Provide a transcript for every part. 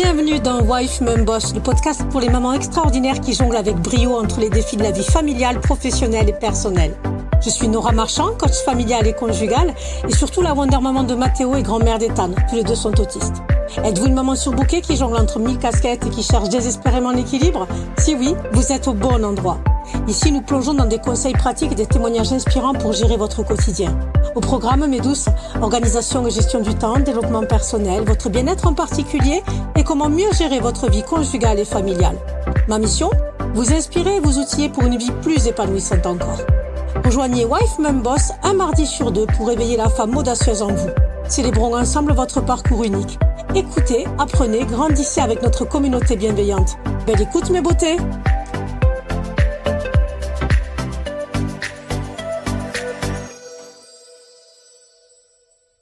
Bienvenue dans Wife Mum Boss, le podcast pour les mamans extraordinaires qui jonglent avec brio entre les défis de la vie familiale, professionnelle et personnelle. Je suis Nora Marchand, coach familiale et conjugale, et surtout la Wonder Maman de Mathéo et grand-mère d'Ethan. Tous les deux sont autistes. Êtes-vous une maman surbookée qui jongle entre 1000 casquettes et qui cherche désespérément l'équilibre? Si oui, vous êtes au bon endroit. Ici, nous plongeons dans des conseils pratiques et des témoignages inspirants pour gérer votre quotidien. Au programme, mes douces, organisation et gestion du temps, développement personnel, votre bien-être en particulier et comment mieux gérer votre vie conjugale et familiale. Ma mission? Vous inspirer et vous outiller pour une vie plus épanouissante encore. Rejoignez Wife Mum Boss un mardi sur deux pour réveiller la femme audacieuse en vous. Célébrons ensemble votre parcours unique. Écoutez, apprenez, grandissez avec notre communauté bienveillante. Belle écoute mes beautés!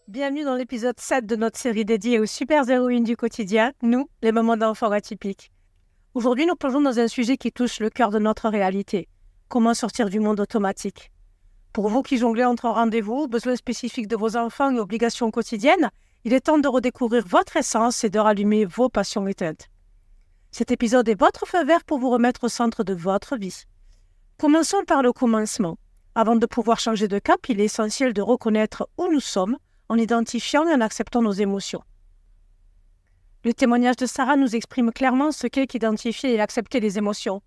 Bienvenue dans l'épisode 7 de notre série dédiée aux super héroïnes du quotidien, nous, les mamans d'enfants atypiques. Aujourd'hui, nous plongeons dans un sujet qui touche le cœur de notre réalité. Comment sortir du monde automatique? Pour vous qui jonglez entre rendez-vous, besoins spécifiques de vos enfants et obligations quotidiennes, il est temps de redécouvrir votre essence et de rallumer vos passions éteintes. Cet épisode est votre feu vert pour vous remettre au centre de votre vie. Commençons par le commencement. Avant de pouvoir changer de cap, il est essentiel de reconnaître où nous sommes, en identifiant et en acceptant nos émotions. Le témoignage de Sarah nous exprime clairement ce qu'est qu'identifier et accepter les émotions.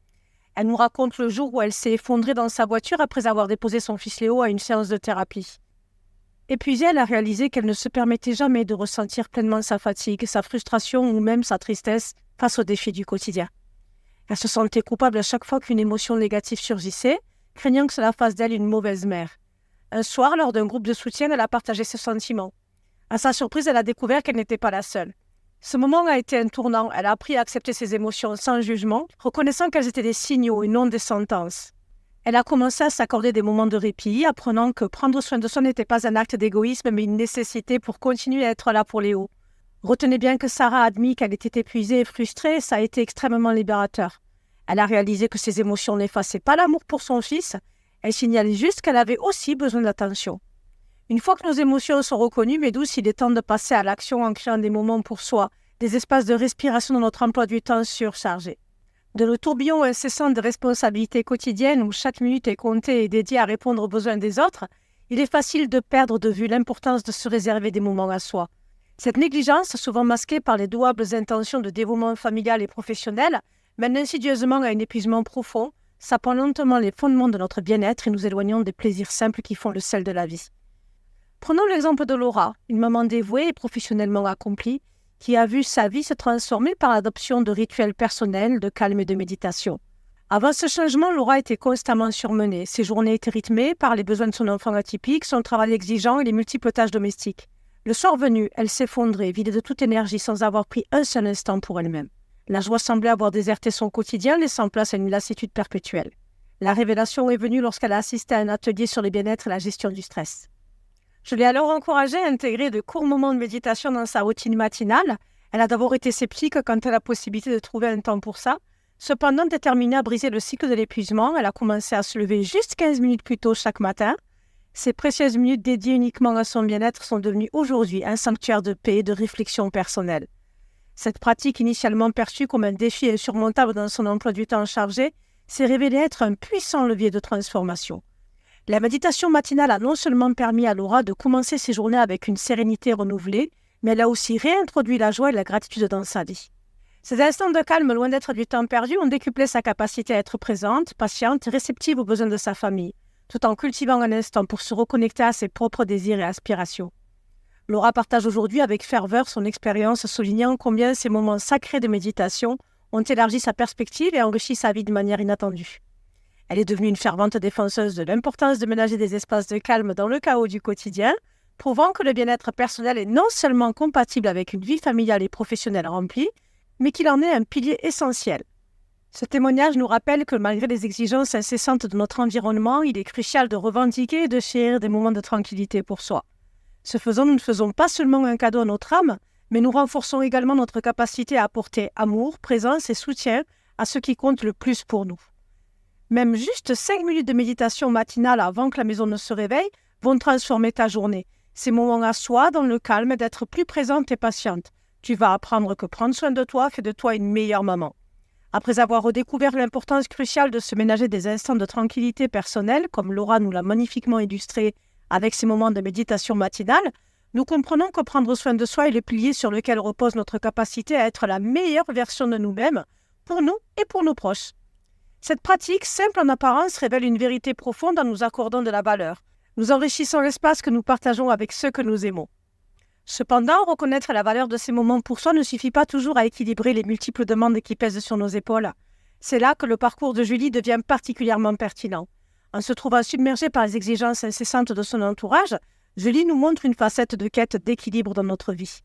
Elle nous raconte le jour où elle s'est effondrée dans sa voiture après avoir déposé son fils Léo à une séance de thérapie. Épuisée, elle a réalisé qu'elle ne se permettait jamais de ressentir pleinement sa fatigue, sa frustration ou même sa tristesse face aux défis du quotidien. Elle se sentait coupable à chaque fois qu'une émotion négative surgissait, craignant que cela fasse d'elle une mauvaise mère. Un soir, lors d'un groupe de soutien, elle a partagé ses sentiments. À sa surprise, elle a découvert qu'elle n'était pas la seule. Ce moment a été un tournant. Elle a appris à accepter ses émotions sans jugement, reconnaissant qu'elles étaient des signaux et non des sentences. Elle a commencé à s'accorder des moments de répit, apprenant que prendre soin de soi n'était pas un acte d'égoïsme, mais une nécessité pour continuer à être là pour Léo. Retenez bien que Sarah a admis qu'elle était épuisée et frustrée, et ça a été extrêmement libérateur. Elle a réalisé que ses émotions n'effaçaient pas l'amour pour son fils. Elle signalait juste qu'elle avait aussi besoin d'attention. Une fois que nos émotions sont reconnues, mes douces, il est temps de passer à l'action en créant des moments pour soi, des espaces de respiration dans notre emploi du temps surchargé. De le tourbillon incessant de responsabilités quotidiennes où chaque minute est comptée et dédiée à répondre aux besoins des autres, il est facile de perdre de vue l'importance de se réserver des moments à soi. Cette négligence, souvent masquée par les louables intentions de dévouement familial et professionnel, mène insidieusement à un épuisement profond, sapant lentement les fondements de notre bien-être et nous éloignant des plaisirs simples qui font le sel de la vie. Prenons l'exemple de Laura, une maman dévouée et professionnellement accomplie, qui a vu sa vie se transformer par l'adoption de rituels personnels, de calme et de méditation. Avant ce changement, Laura était constamment surmenée. Ses journées étaient rythmées par les besoins de son enfant atypique, son travail exigeant et les multiples tâches domestiques. Le soir venu, elle s'effondrait, vidée de toute énergie sans avoir pris un seul instant pour elle-même. La joie semblait avoir déserté son quotidien, laissant place à une lassitude perpétuelle. La révélation est venue lorsqu'elle a assisté à un atelier sur le bien-être et la gestion du stress. Je l'ai alors encouragée à intégrer de courts moments de méditation dans sa routine matinale. Elle a d'abord été sceptique quant à la possibilité de trouver un temps pour ça. Cependant, déterminée à briser le cycle de l'épuisement, elle a commencé à se lever juste 15 minutes plus tôt chaque matin. Ces précieuses minutes dédiées uniquement à son bien-être sont devenues aujourd'hui un sanctuaire de paix et de réflexion personnelle. Cette pratique, initialement perçue comme un défi insurmontable dans son emploi du temps chargé, s'est révélée être un puissant levier de transformation. La méditation matinale a non seulement permis à Laura de commencer ses journées avec une sérénité renouvelée, mais elle a aussi réintroduit la joie et la gratitude dans sa vie. Ces instants de calme, loin d'être du temps perdu, ont décuplé sa capacité à être présente, patiente et réceptive aux besoins de sa famille, tout en cultivant un instant pour se reconnecter à ses propres désirs et aspirations. Laura partage aujourd'hui avec ferveur son expérience, soulignant combien ces moments sacrés de méditation ont élargi sa perspective et enrichi sa vie de manière inattendue. Elle est devenue une fervente défenseuse de l'importance de ménager des espaces de calme dans le chaos du quotidien, prouvant que le bien-être personnel est non seulement compatible avec une vie familiale et professionnelle remplie, mais qu'il en est un pilier essentiel. Ce témoignage nous rappelle que malgré les exigences incessantes de notre environnement, il est crucial de revendiquer et de chérir des moments de tranquillité pour soi. Ce faisant, nous ne faisons pas seulement un cadeau à notre âme, mais nous renforçons également notre capacité à apporter amour, présence et soutien à ce qui compte le plus pour nous. Même juste 5 minutes de méditation matinale avant que la maison ne se réveille vont transformer ta journée. Ces moments à soi, dans le calme, d'être plus présente et patiente, Tu vas apprendre que prendre soin de toi fait de toi une meilleure maman. Après avoir redécouvert l'importance cruciale de se ménager des instants de tranquillité personnelle, comme Laura nous l'a magnifiquement illustré avec ses moments de méditation matinale, nous comprenons que prendre soin de soi est le pilier sur lequel repose notre capacité à être la meilleure version de nous-mêmes, pour nous et pour nos proches. Cette pratique, simple en apparence, révèle une vérité profonde en nous accordant de la valeur. Nous enrichissons l'espace que nous partageons avec ceux que nous aimons. Cependant, reconnaître la valeur de ces moments pour soi ne suffit pas toujours à équilibrer les multiples demandes qui pèsent sur nos épaules. C'est là que le parcours de Julie devient particulièrement pertinent. En se trouvant submergée par les exigences incessantes de son entourage, Julie nous montre une facette de quête d'équilibre dans notre vie.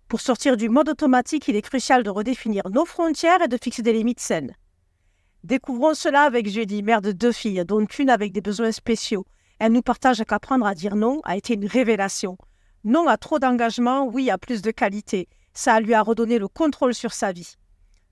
Pour sortir du mode automatique, il est crucial de redéfinir nos frontières et de fixer des limites saines. Découvrons cela avec Julie, mère de 2 filles, dont une avec des besoins spéciaux. Elle nous partage qu'apprendre à dire non a été une révélation. Non à trop d'engagement, oui à plus de qualité. Ça lui a redonné le contrôle sur sa vie.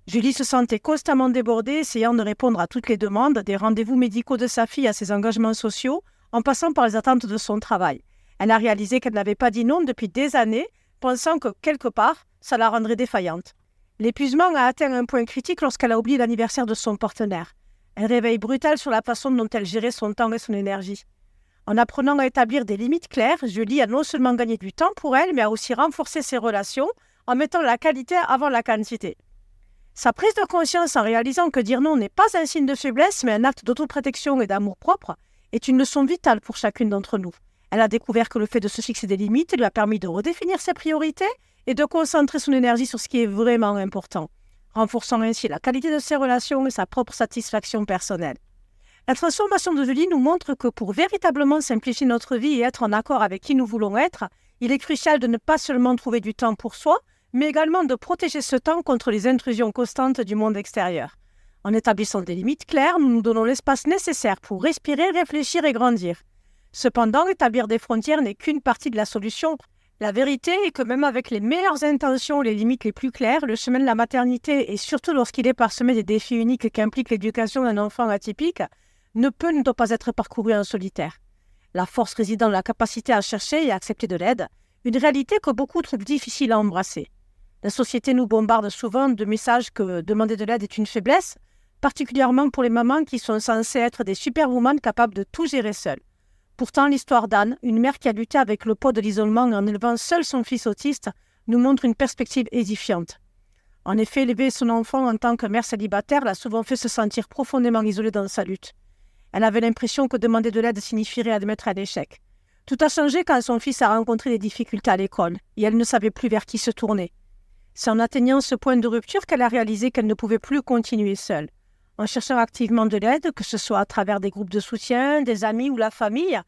Julie se sentait constamment débordée, essayant de répondre à toutes les demandes, des rendez-vous médicaux de sa fille à ses engagements sociaux, en passant par les attentes de son travail. Elle a réalisé qu'elle n'avait pas dit non depuis des années, pensant que, quelque part, ça la rendrait défaillante. L'épuisement a atteint un point critique lorsqu'elle a oublié l'anniversaire de son partenaire. Un réveil brutal sur la façon dont elle gérait son temps et son énergie. En apprenant à établir des limites claires, Julie a non seulement gagné du temps pour elle, mais a aussi renforcé ses relations en mettant la qualité avant la quantité. Sa prise de conscience en réalisant que dire non n'est pas un signe de faiblesse, mais un acte d'autoprotection et d'amour-propre, est une leçon vitale pour chacune d'entre nous. Elle a découvert que le fait de se fixer des limites lui a permis de redéfinir ses priorités et de concentrer son énergie sur ce qui est vraiment important, renforçant ainsi la qualité de ses relations et sa propre satisfaction personnelle. La transformation de Julie nous montre que pour véritablement simplifier notre vie et être en accord avec qui nous voulons être, il est crucial de ne pas seulement trouver du temps pour soi, mais également de protéger ce temps contre les intrusions constantes du monde extérieur. En établissant des limites claires, nous nous donnons l'espace nécessaire pour respirer, réfléchir et grandir. Cependant, établir des frontières n'est qu'une partie de la solution. La vérité est que même avec les meilleures intentions, les limites les plus claires, le chemin de la maternité, et surtout lorsqu'il est parsemé des défis uniques qu'implique l'éducation d'un enfant atypique, ne doit pas être parcouru en solitaire. La force réside dans la capacité à chercher et à accepter de l'aide, une réalité que beaucoup trouvent difficile à embrasser. La société nous bombarde souvent de messages que demander de l'aide est une faiblesse, particulièrement pour les mamans qui sont censées être des superwomen capables de tout gérer seules. Pourtant, l'histoire d'Anne, une mère qui a lutté avec le poids de l'isolement en élevant seul son fils autiste, nous montre une perspective édifiante. En effet, élever son enfant en tant que mère célibataire l'a souvent fait se sentir profondément isolée dans sa lutte. Elle avait l'impression que demander de l'aide signifierait admettre un échec. Tout a changé quand son fils a rencontré des difficultés à l'école et elle ne savait plus vers qui se tourner. C'est en atteignant ce point de rupture qu'elle a réalisé qu'elle ne pouvait plus continuer seule. En cherchant activement de l'aide, que ce soit à travers des groupes de soutien, des amis ou la famille,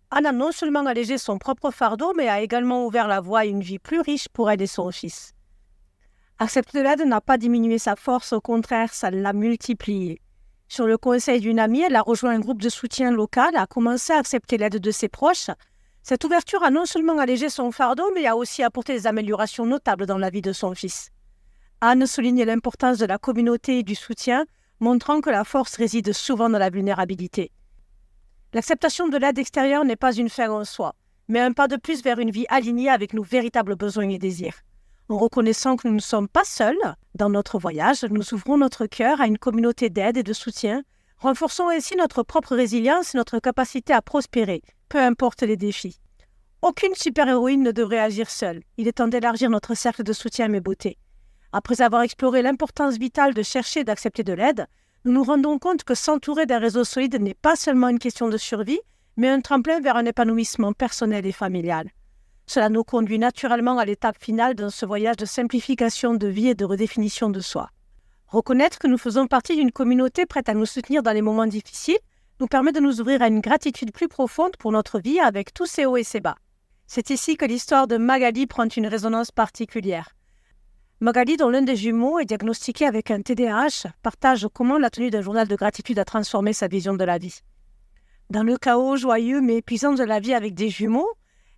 Anne a non seulement allégé son propre fardeau, mais a également ouvert la voie à une vie plus riche pour elle et son fils. Accepter de l'aide n'a pas diminué sa force, au contraire, ça l'a multipliée. Sur le conseil d'une amie, elle a rejoint un groupe de soutien local et a commencé à accepter l'aide de ses proches. Cette ouverture a non seulement allégé son fardeau, mais a aussi apporté des améliorations notables dans la vie de son fils. Anne souligne l'importance de la communauté et du soutien, montrant que la force réside souvent dans la vulnérabilité. L'acceptation de l'aide extérieure n'est pas une fin en soi, mais un pas de plus vers une vie alignée avec nos véritables besoins et désirs. En reconnaissant que nous ne sommes pas seuls dans notre voyage, nous ouvrons notre cœur à une communauté d'aide et de soutien, renforçons ainsi notre propre résilience et notre capacité à prospérer, peu importe les défis. Aucune super-héroïne ne devrait agir seule. Il est temps d'élargir notre cercle de soutien mes beautés. Après avoir exploré l'importance vitale de chercher et d'accepter de l'aide, nous nous rendons compte que s'entourer d'un réseau solide n'est pas seulement une question de survie, mais un tremplin vers un épanouissement personnel et familial. Cela nous conduit naturellement à l'étape finale dans ce voyage de simplification de vie et de redéfinition de soi. Reconnaître que nous faisons partie d'une communauté prête à nous soutenir dans les moments difficiles nous permet de nous ouvrir à une gratitude plus profonde pour notre vie avec tous ses hauts et ses bas. C'est ici que l'histoire de Magali prend une résonance particulière. Magali, dont l'un des jumeaux est diagnostiqué avec un TDAH, partage comment la tenue d'un journal de gratitude a transformé sa vision de la vie. Dans le chaos joyeux mais épuisant de la vie avec des jumeaux,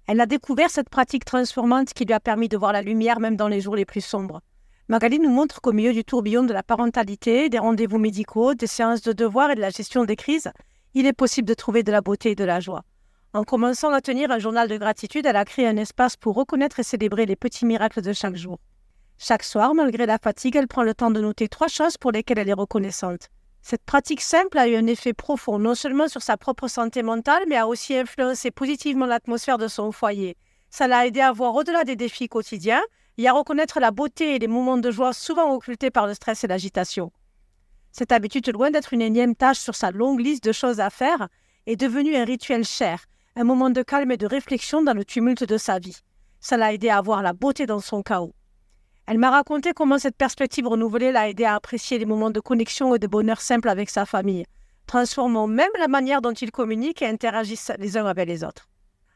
elle a découvert cette pratique transformante qui lui a permis de voir la lumière même dans les jours les plus sombres. Magali nous montre qu'au milieu du tourbillon de la parentalité, des rendez-vous médicaux, des séances de devoirs et de la gestion des crises, il est possible de trouver de la beauté et de la joie. En commençant à tenir un journal de gratitude, elle a créé un espace pour reconnaître et célébrer les petits miracles de chaque jour. Chaque soir, malgré la fatigue, elle prend le temps de noter 3 choses pour lesquelles elle est reconnaissante. Cette pratique simple a eu un effet profond, non seulement sur sa propre santé mentale, mais a aussi influencé positivement l'atmosphère de son foyer. Ça l'a aidé à voir au-delà des défis quotidiens et à reconnaître la beauté et les moments de joie souvent occultés par le stress et l'agitation. Cette habitude, loin d'être une énième tâche sur sa longue liste de choses à faire, est devenue un rituel cher, un moment de calme et de réflexion dans le tumulte de sa vie. Ça l'a aidé à voir la beauté dans son chaos. Elle m'a raconté comment cette perspective renouvelée l'a aidé à apprécier les moments de connexion et de bonheur simple avec sa famille, transformant même la manière dont ils communiquent et interagissent les uns avec les autres.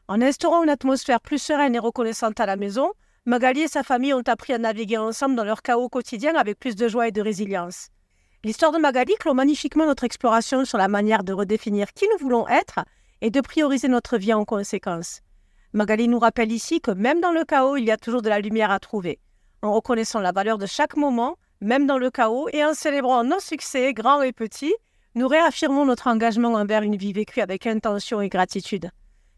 En instaurant une atmosphère plus sereine et reconnaissante à la maison, Magali et sa famille ont appris à naviguer ensemble dans leur chaos quotidien avec plus de joie et de résilience. L'histoire de Magali clôt magnifiquement notre exploration sur la manière de redéfinir qui nous voulons être et de prioriser notre vie en conséquence. Magali nous rappelle ici que même dans le chaos, il y a toujours de la lumière à trouver. En reconnaissant la valeur de chaque moment, même dans le chaos, et en célébrant nos succès, grands et petits, nous réaffirmons notre engagement envers une vie vécue avec intention et gratitude.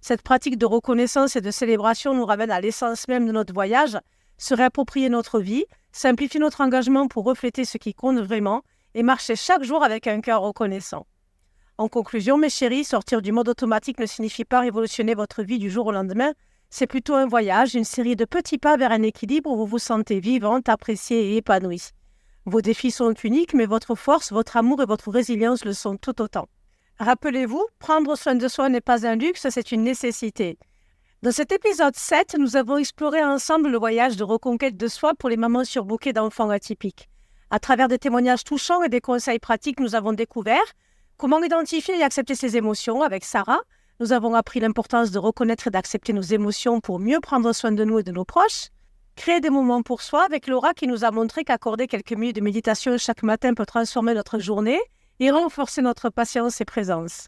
Cette pratique de reconnaissance et de célébration nous ramène à l'essence même de notre voyage, se réapproprier notre vie, simplifier notre engagement pour refléter ce qui compte vraiment et marcher chaque jour avec un cœur reconnaissant. En conclusion, mes chéris, sortir du mode automatique ne signifie pas révolutionner votre vie du jour au lendemain. C'est plutôt un voyage, une série de petits pas vers un équilibre où vous vous sentez vivante, appréciée et épanouie. Vos défis sont uniques, mais votre force, votre amour et votre résilience le sont tout autant. Rappelez-vous, prendre soin de soi n'est pas un luxe, c'est une nécessité. Dans cet épisode 7, nous avons exploré ensemble le voyage de reconquête de soi pour les mamans surbookées d'enfants atypiques. À travers des témoignages touchants et des conseils pratiques, nous avons découvert comment identifier et accepter ses émotions avec Sarah. Nous avons appris l'importance de reconnaître et d'accepter nos émotions pour mieux prendre soin de nous et de nos proches. Créer des moments pour soi avec Laura qui nous a montré qu'accorder quelques minutes de méditation chaque matin peut transformer notre journée et renforcer notre patience et présence.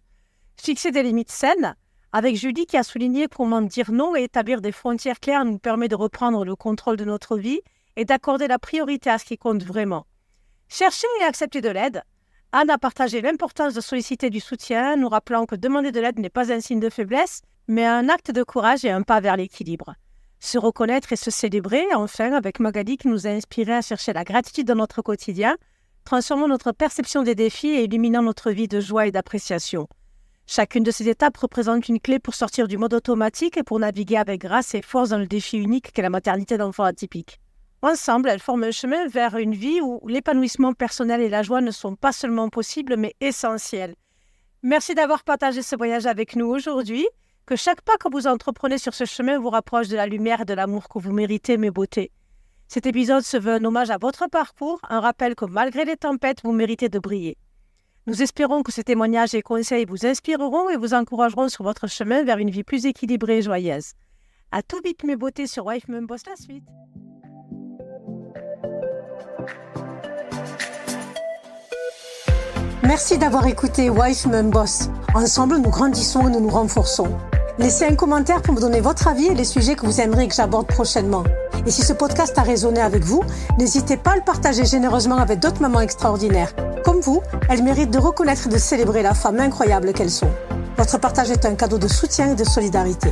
Fixer des limites saines avec Julie qui a souligné comment dire non et établir des frontières claires nous permet de reprendre le contrôle de notre vie et d'accorder la priorité à ce qui compte vraiment. Chercher et accepter de l'aide. Anne a partagé l'importance de solliciter du soutien, nous rappelant que demander de l'aide n'est pas un signe de faiblesse, mais un acte de courage et un pas vers l'équilibre. Se reconnaître et se célébrer, enfin, avec Magali qui nous a inspiré à chercher la gratitude dans notre quotidien, transformant notre perception des défis et illuminant notre vie de joie et d'appréciation. Chacune de ces étapes représente une clé pour sortir du mode automatique et pour naviguer avec grâce et force dans le défi unique qu'est la maternité d'enfants atypiques. Ensemble, elles forment un chemin vers une vie où l'épanouissement personnel et la joie ne sont pas seulement possibles, mais essentiels. Merci d'avoir partagé ce voyage avec nous aujourd'hui. Que chaque pas que vous entreprenez sur ce chemin vous rapproche de la lumière et de l'amour que vous méritez, mes beautés. Cet épisode se veut un hommage à votre parcours, un rappel que malgré les tempêtes, vous méritez de briller. Nous espérons que ces témoignages et conseils vous inspireront et vous encourageront sur votre chemin vers une vie plus équilibrée et joyeuse. À tout vite, mes beautés, sur Wife Mum Boss, la suite. Merci d'avoir écouté Wife Mum Boss. Ensemble, nous grandissons et nous nous renforçons. Laissez un commentaire pour me donner votre avis et les sujets que vous aimeriez que j'aborde prochainement. Et si ce podcast a résonné avec vous, n'hésitez pas à le partager généreusement avec d'autres mamans extraordinaires. Comme vous, elles méritent de reconnaître et de célébrer la femme incroyable qu'elles sont. Votre partage est un cadeau de soutien et de solidarité.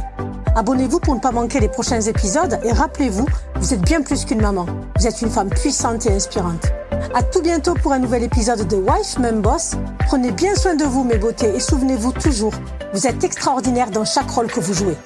Abonnez-vous pour ne pas manquer les prochains épisodes et rappelez-vous, vous êtes bien plus qu'une maman. Vous êtes une femme puissante et inspirante. À tout bientôt pour un nouvel épisode de Wife Mum Boss. Prenez bien soin de vous, mes beautés, et souvenez-vous toujours, vous êtes extraordinaire dans chaque rôle que vous jouez.